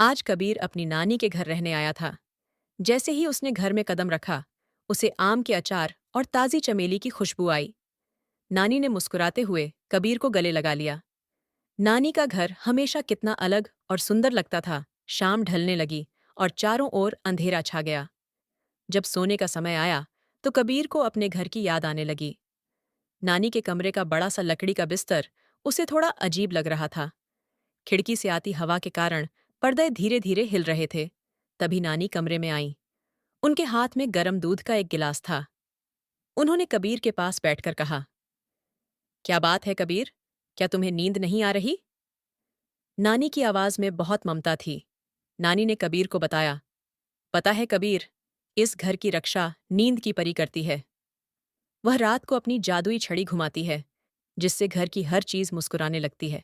आज कबीर अपनी नानी के घर रहने आया था। जैसे ही उसने घर में कदम रखा, उसे आम के अचार और ताज़ी चमेली की खुशबू आई। नानी ने मुस्कुराते हुए कबीर को गले लगा लिया। नानी का घर हमेशा कितना अलग और सुंदर लगता था। शाम ढलने लगी और चारों ओर अंधेरा छा गया। जब सोने का समय आया तो कबीर को अपने घर की याद आने लगी। नानी के कमरे का बड़ा सा लकड़ी का बिस्तर उसे थोड़ा अजीब लग रहा था। खिड़की से आती हवा के कारण पर्दे धीरे धीरे हिल रहे थे। तभी नानी कमरे में आई। उनके हाथ में गरम दूध का एक गिलास था। उन्होंने कबीर के पास बैठकर कहा, क्या बात है कबीर, क्या तुम्हें नींद नहीं आ रही? नानी की आवाज में बहुत ममता थी। नानी ने कबीर को बताया, पता है कबीर, इस घर की रक्षा नींद की परी करती है। वह रात को अपनी जादुई छड़ी घुमाती है, जिससे घर की हर चीज मुस्कुराने लगती है।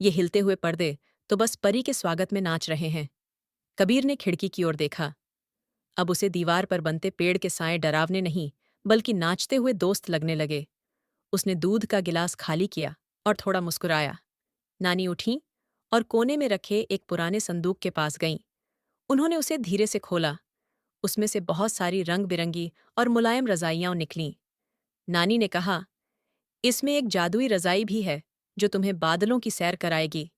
ये हिलते हुए पर्दे तो बस परी के स्वागत में नाच रहे हैं। कबीर ने खिड़की की ओर देखा। अब उसे दीवार पर बनते पेड़ के साए डरावने नहीं, बल्कि नाचते हुए दोस्त लगने लगे। उसने दूध का गिलास खाली किया और थोड़ा मुस्कुराया। नानी उठी और कोने में रखे एक पुराने संदूक के पास गईं। उन्होंने उसे धीरे से खोला। उसमें से बहुत सारी रंग बिरंगी और मुलायम रजाइयां निकलीं। नानी ने कहा, इसमें एक जादुई रजाई भी है जो तुम्हें बादलों की सैर कराएगी।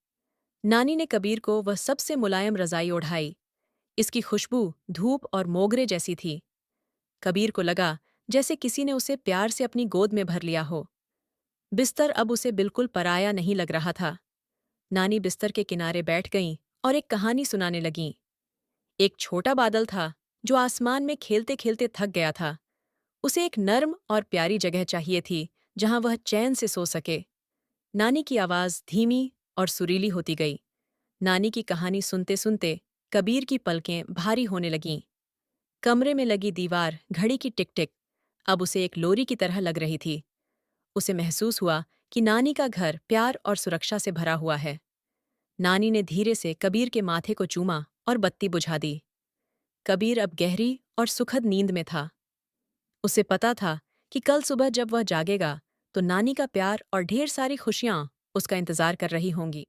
नानी ने कबीर को वह सबसे मुलायम रजाई ओढ़ाई। इसकी खुशबू धूप और मोगरे जैसी थी। कबीर को लगा जैसे किसी ने उसे प्यार से अपनी गोद में भर लिया हो। बिस्तर अब उसे बिल्कुल पराया नहीं लग रहा था। नानी बिस्तर के किनारे बैठ गईं और एक कहानी सुनाने लगीं। एक छोटा बादल था जो आसमान में खेलते खेलते थक गया था। उसे एक नर्म और प्यारी जगह चाहिए थी जहां वह चैन से सो सके। नानी की आवाज धीमी और सुरीली होती गई। नानी की कहानी सुनते सुनते कबीर की पलकें भारी होने लगीं। कमरे में लगी दीवार घड़ी की टिक टिक अब उसे एक लोरी की तरह लग रही थी। उसे महसूस हुआ कि नानी का घर प्यार और सुरक्षा से भरा हुआ है। नानी ने धीरे से कबीर के माथे को चूमा और बत्ती बुझा दी। कबीर अब गहरी और सुखद नींद में था। उसे पता था कि कल सुबह जब वह जागेगा तो नानी का प्यार और ढेर सारी खुशियां उसका इंतजार कर रही होंगी।